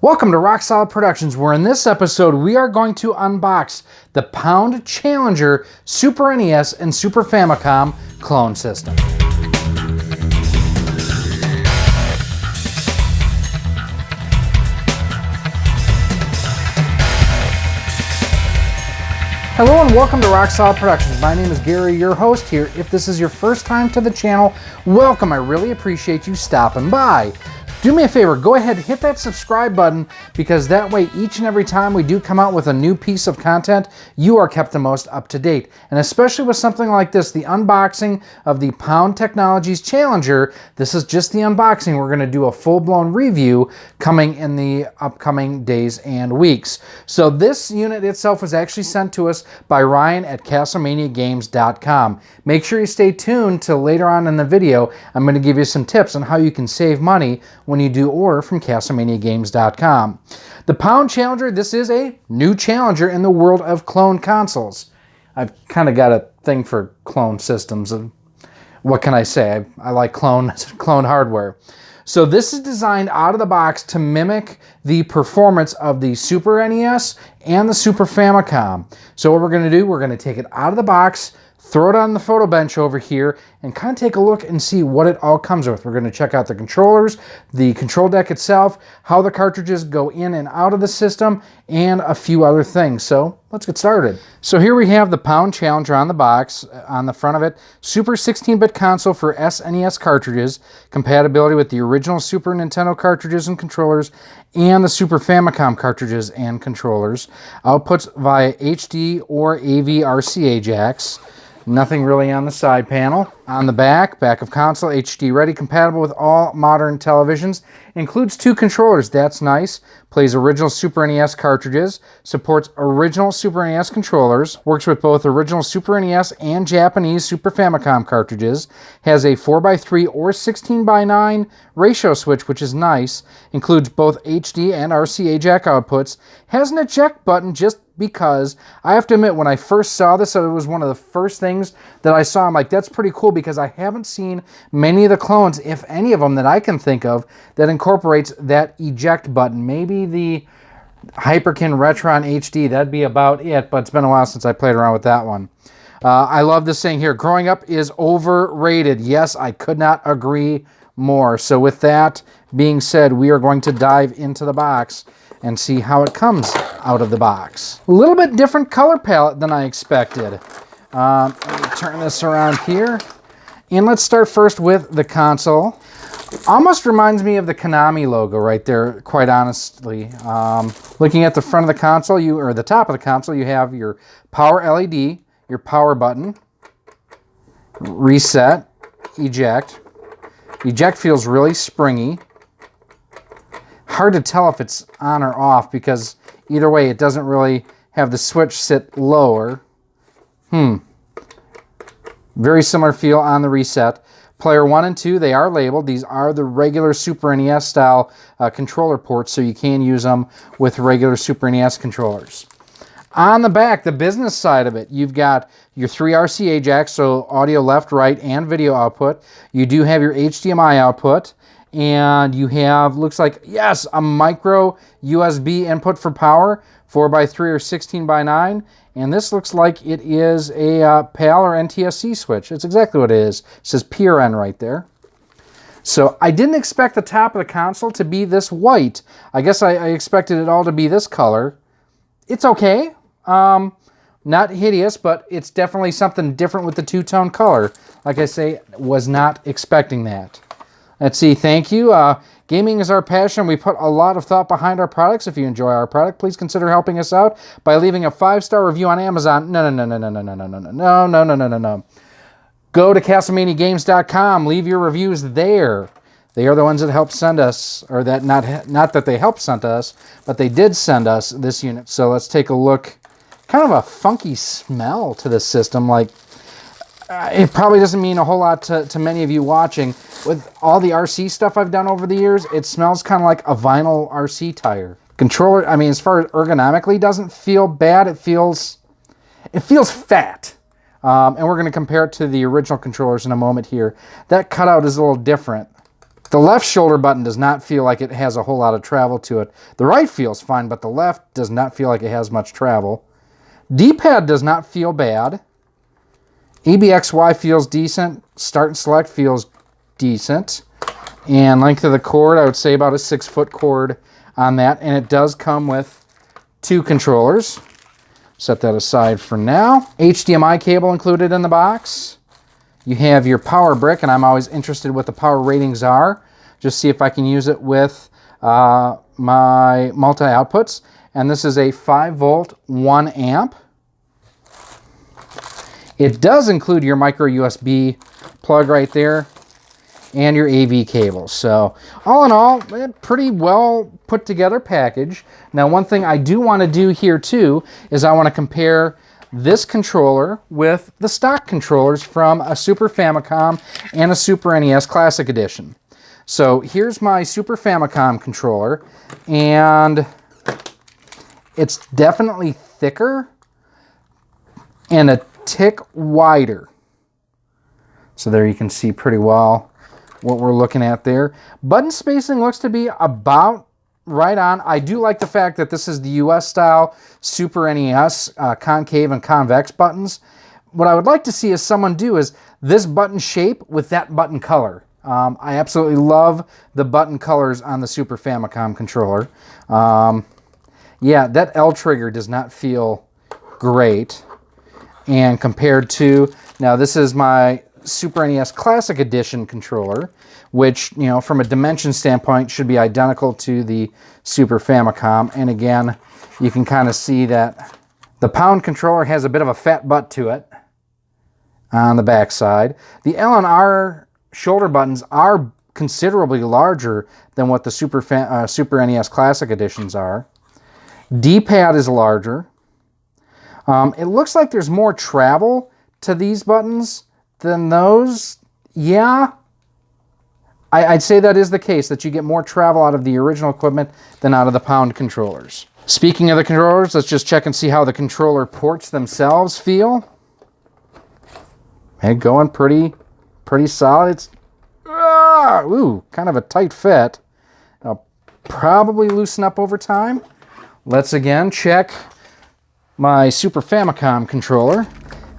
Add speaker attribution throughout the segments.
Speaker 1: Welcome to Rock Solid Productions, where in this episode we are going to unbox the Pound Challenger Super NES and Super Famicom clone system. Hello and welcome to Rock Solid Productions. My name is Gary, your host here. If this is your first time to the channel, welcome. I really appreciate you stopping by. Do me a favor, go ahead and hit that subscribe button, because that way each and every time we do come out with a new piece of content, you are kept the most up to date. And especially with something like this, the unboxing of the Pound Technologies Challenger, this is just the unboxing. We're going to do a full-blown review coming in the upcoming days and weeks. So this unit itself was actually sent to us by Ryan at CastlemaniaGames.com. Make sure you stay tuned till later on in the video. I'm going to give you some tips on how you can save money when you do order from CastlemaniaGames.com. The Pound Challenger, this is a new challenger in the world of clone consoles. I've kind of got a thing for clone systems, and what can I say? I like clone hardware. So this is designed out of the box to mimic the performance of the Super NES and the Super Famicom. So what we're going to do, we're going to take it out of the box, throw it on the photo bench over here, and kind of take a look and see what it all comes with. We're going to check out the controllers, the control deck itself, how the cartridges go in and out of the system, and a few other things. So let's get started. So here we have the Pound Challenger on the box. On the front of it, Super 16-bit console for SNES cartridges, compatibility with the original Super Nintendo cartridges and controllers, and the Super Famicom cartridges and controllers. Outputs via HD or AV RCA jacks. Nothing really on the side panel. On the back of console, HD ready, compatible with all modern televisions. Includes two controllers, that's nice. Plays original Super NES cartridges. Supports original Super NES controllers. Works with both original Super NES and Japanese Super Famicom cartridges. Has a 4x3 or 16x9 ratio switch, which is nice. Includes both HD and RCA jack outputs. Has an eject button just because I have to admit, when I first saw this, it was one of the first things that I saw. I'm like, that's pretty cool, because I haven't seen many of the clones, if any of them that I can think of, that incorporates that eject button. Maybe the Hyperkin Retron HD, that'd be about it, but it's been a while since I played around with that one. I love this thing here. Growing up is overrated. Yes, I could not agree more. So with that being said, we are going to dive into the box and see how it comes out of the box. A little bit different color palette than I expected. Let me turn this around here. And let's start first with the console. Almost reminds me of the Konami logo right there, quite honestly. Looking at the front of the console, or the top of the console, you have your power LED, your power button, reset, eject. Eject feels really springy. Hard to tell if it's on or off, because either way it doesn't really have the switch sit lower. Very similar feel on the reset. Player 1 and 2, they are labeled. These are the regular Super NES style controller ports, so you can use them with regular Super NES controllers. On the back, the business side of it, you've got your 3 RCA jacks, so audio left, right, and video output. You do have your HDMI output. And you have, looks like, yes, a micro USB input for power, 4x3 or 16x9. And this looks like it is a PAL or NTSC switch. It's exactly what it is. It says PRN right there. So I didn't expect the top of the console to be this white. I guess I expected it all to be this color. It's okay. Not hideous, but it's definitely something different with the two-tone color. Like I say, was not expecting that. Let's see, thank you. Gaming is our passion. We put a lot of thought behind our products. If you enjoy our product, please consider helping us out by leaving a 5-star review on Amazon. No. Go to CastlemaniaGames.com. Leave your reviews there. They are the ones that help send us, or that not that they helped send us, but they did send us this unit. So let's take a look. Kind of a funky smell to this system. Like, it probably doesn't mean a whole lot to many of you watching. With all the RC stuff I've done over the years, it smells kind of like a vinyl RC tire. Controller, I mean, as far as ergonomically, doesn't feel bad. It feels fat. And we're going to compare it to the original controllers in a moment here. That cutout is a little different. The left shoulder button does not feel like it has a whole lot of travel to it. The right feels fine, but the left does not feel like it has much travel. D-pad does not feel bad. ABXY feels decent. Start and select feels decent. And length of the cord, I would say about a 6-foot cord on that. And it does come with 2 controllers. Set that aside for now. HDMI cable included in the box. You have your power brick, and I'm always interested what the power ratings are. Just see if I can use it with my multi-outputs. And this is a 5-volt, 1 amp. It does include your micro USB plug right there and your AV cable. So all in all, a pretty well put together package. Now, one thing I do want to do here too is I want to compare this controller with the stock controllers from a Super Famicom and a Super NES Classic Edition. So here's my Super Famicom controller, and it's definitely thicker and a tick wider. So there you can see pretty well what we're looking at there. Button spacing looks to be about right on. I do like the fact that this is the US style Super NES concave and convex buttons. What I would like to see is someone do is this button shape with that button color. I absolutely love the button colors on the Super Famicom controller. Yeah, that L trigger does not feel great. And compared to, now this is my Super NES Classic Edition controller, which, you know, from a dimension standpoint should be identical to the Super Famicom. And again, you can kind of see that the pound controller has a bit of a fat butt to it on the back side. The L and R shoulder buttons are considerably larger than what the Super NES Classic Editions are. D-pad is larger. It looks like there's more travel to these buttons than those. Yeah, I'd say that is the case, that you get more travel out of the original equipment than out of the pound controllers. Speaking of the controllers, let's just check and see how the controller ports themselves feel. Hey, going pretty solid. It's kind of a tight fit. It'll probably loosen up over time. Let's again check my Super Famicom controller.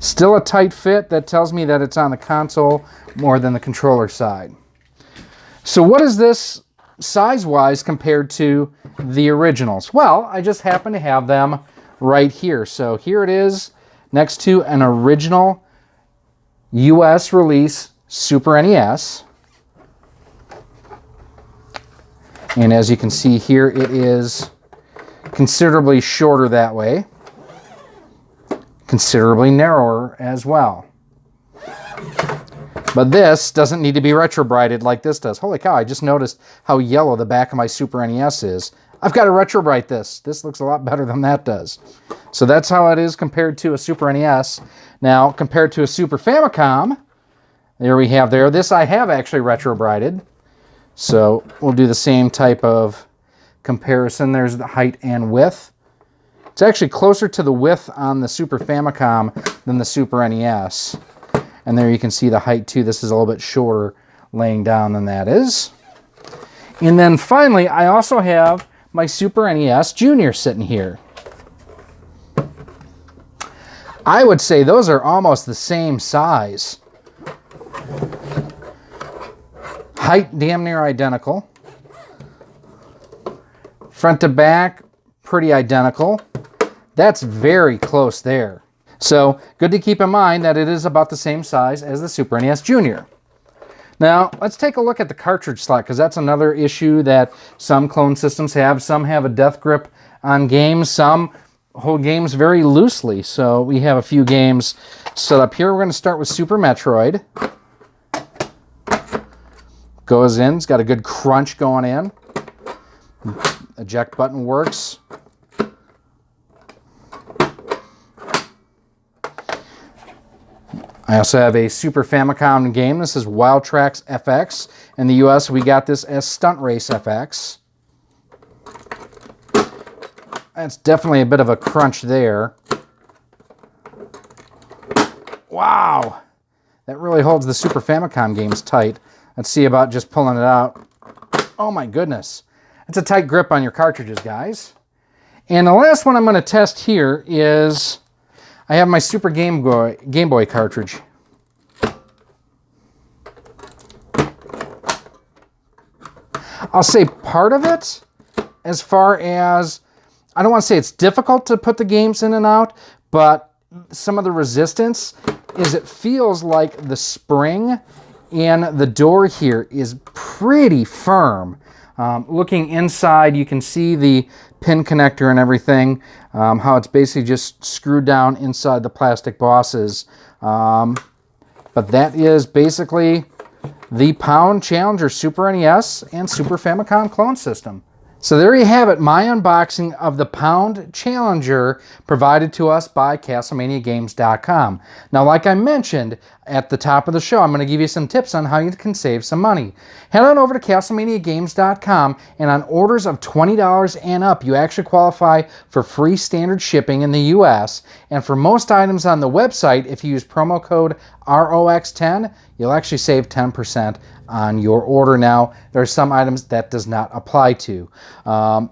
Speaker 1: Still a tight fit. That tells me that it's on the console more than the controller side. So what is this size-wise compared to the originals? Well, I just happen to have them right here. So here it is next to an original US release Super NES. And as you can see here, it is considerably shorter that way. Considerably narrower as well. But this doesn't need to be retrobrighted like this does. Holy cow, I just noticed how yellow the back of my Super NES is. I've got to retrobright this. This looks a lot better than that does. So that's how it is compared to a Super NES. Now, compared to a Super Famicom, there we have there. This I have actually retrobrighted. So we'll do the same type of comparison. There's the height and width. It's actually closer to the width on the Super Famicom than the Super NES. And there you can see the height too. This is a little bit shorter laying down than that is. And then finally, I also have my Super NES Junior sitting here. I would say those are almost the same size. Height damn near identical. Front to back, pretty identical. That's very close there. So good to keep in mind that it is about the same size as the Super NES Junior. Now let's take a look at the cartridge slot, because that's another issue that some clone systems have. Some have a death grip on games, some hold games very loosely. So we have a few games set up here. We're going to start with Super Metroid. Goes in, it's got a good crunch going in. Eject button works. I also have a Super Famicom game. This is Wild Tracks FX. In the US, we got this as Stunt Race FX. That's definitely a bit of a crunch there. Wow! That really holds the Super Famicom games tight. Let's see about just pulling it out. Oh my goodness. It's a tight grip on your cartridges, guys. And the last one I'm going to test here is, I have my Super Game Boy cartridge. I'll say part of it, as far as, I don't want to say it's difficult to put the games in and out, but some of the resistance is it feels like the spring in the door here is pretty firm. Looking inside, you can see the pin connector and everything, how it's basically just screwed down inside the plastic bosses. But that is basically the Pound Challenger Super NES and Super Famicom clone system. So there you have it, my unboxing of the Pound Challenger provided to us by CastlemaniaGames.com. Now, like I mentioned at the top of the show, I'm going to give you some tips on how you can save some money. Head on over to CastlemaniaGames.com, and on orders of $20 and up, you actually qualify for free standard shipping in the US. And for most items on the website, if you use promo code ROX10, you'll actually save 10% on your order. Now, there are some items that does not apply to.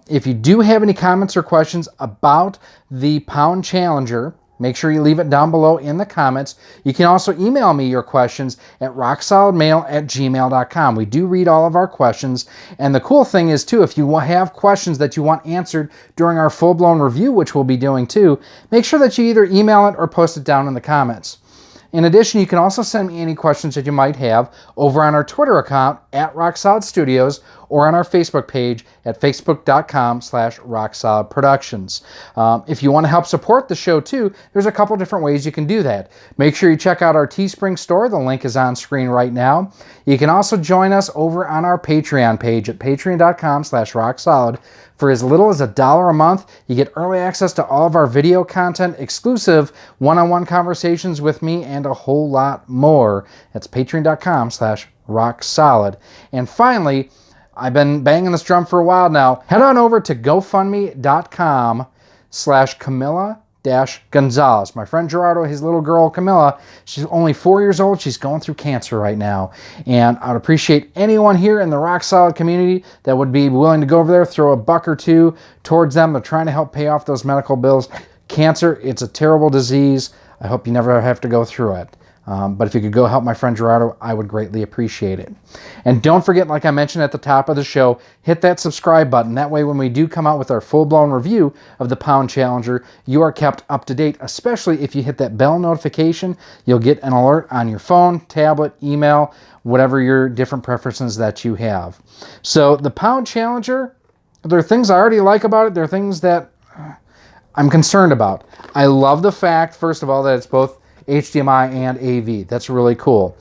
Speaker 1: If you do have any comments or questions about the Pound Challenger, make sure you leave it down below in the comments. You can also email me your questions at rocksolidmail@gmail.com. We do read all of our questions. And the cool thing is, too, if you have questions that you want answered during our full-blown review, which we'll be doing too, make sure that you either email it or post it down in the comments. In addition, you can also send me any questions that you might have over on our Twitter account at RockSolidStudios or on our Facebook page at facebook.com/RockSolidProductions. If you want to help support the show too, there's a couple different ways you can do that. Make sure you check out our Teespring store. The link is on screen right now. You can also join us over on our Patreon page at patreon.com/RockSolid. For as little as $1 a month, you get early access to all of our video content, exclusive one-on-one conversations with me, and a whole lot more. That's patreon.com/RockSolid. And finally, I've been banging this drum for a while now. Head on over to GoFundMe.com/Camilla-Gonzalez. My friend Gerardo, his little girl Camilla, she's only 4 years old. She's going through cancer right now. And I would appreciate anyone here in the Rock Solid community that would be willing to go over there, throw a buck or two towards them. They're trying to help pay off those medical bills. Cancer, it's a terrible disease. I hope you never have to go through it. But if you could go help my friend Gerardo, I would greatly appreciate it. And don't forget, like I mentioned at the top of the show, hit that subscribe button. That way, when we do come out with our full-blown review of the Pound Challenger, you are kept up to date, especially if you hit that bell notification. You'll get an alert on your phone, tablet, email, whatever your different preferences that you have. So the Pound Challenger, there are things I already like about it. There are things that I'm concerned about. I love the fact, first of all, that it's both HDMI and AV. That's really cool.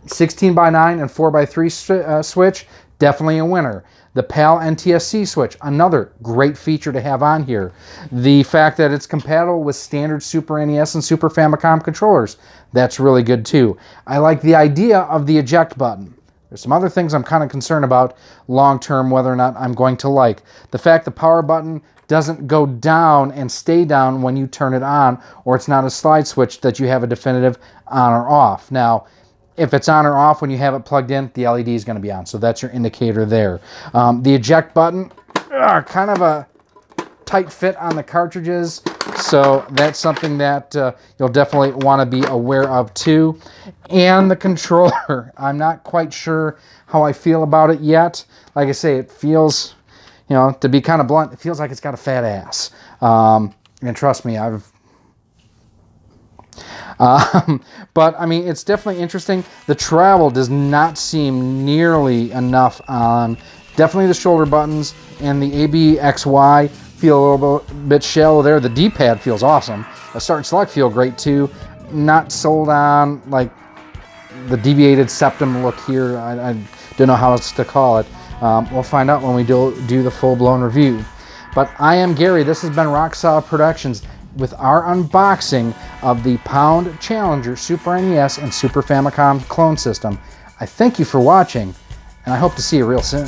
Speaker 1: 16:9 and 4:3 switch, definitely a winner. The PAL NTSC switch, another great feature to have on here. The fact that it's compatible with standard Super NES and Super Famicom controllers, that's really good too. I like the idea of the eject button. There's some other things I'm kind of concerned about long-term, whether or not I'm going to like. The fact the power button doesn't go down and stay down when you turn it on, or it's not a slide switch that you have a definitive on or off. Now, if it's on or off when you have it plugged in, the LED is going to be on, so that's your indicator there. The eject button, kind of a tight fit on the cartridges, so that's something that you'll definitely want to be aware of too. And the controller, I'm not quite sure how I feel about it yet. Like I say, it feels, you know, to be kind of blunt, it feels like it's got a fat ass. And trust me, but I mean, it's definitely interesting. The travel does not seem nearly enough on definitely the shoulder buttons, and the ABXY feel a little bit shallow there. The D-pad feels awesome. The start and select feel great too. Not sold on like the deviated septum look here. I don't know how else to call it. We'll find out when we do the full-blown review. But I am Gary. This has been Rock Solid Productions with our unboxing of the Pound Challenger Super NES and Super Famicom clone system. I thank you for watching, and I hope to see you real soon.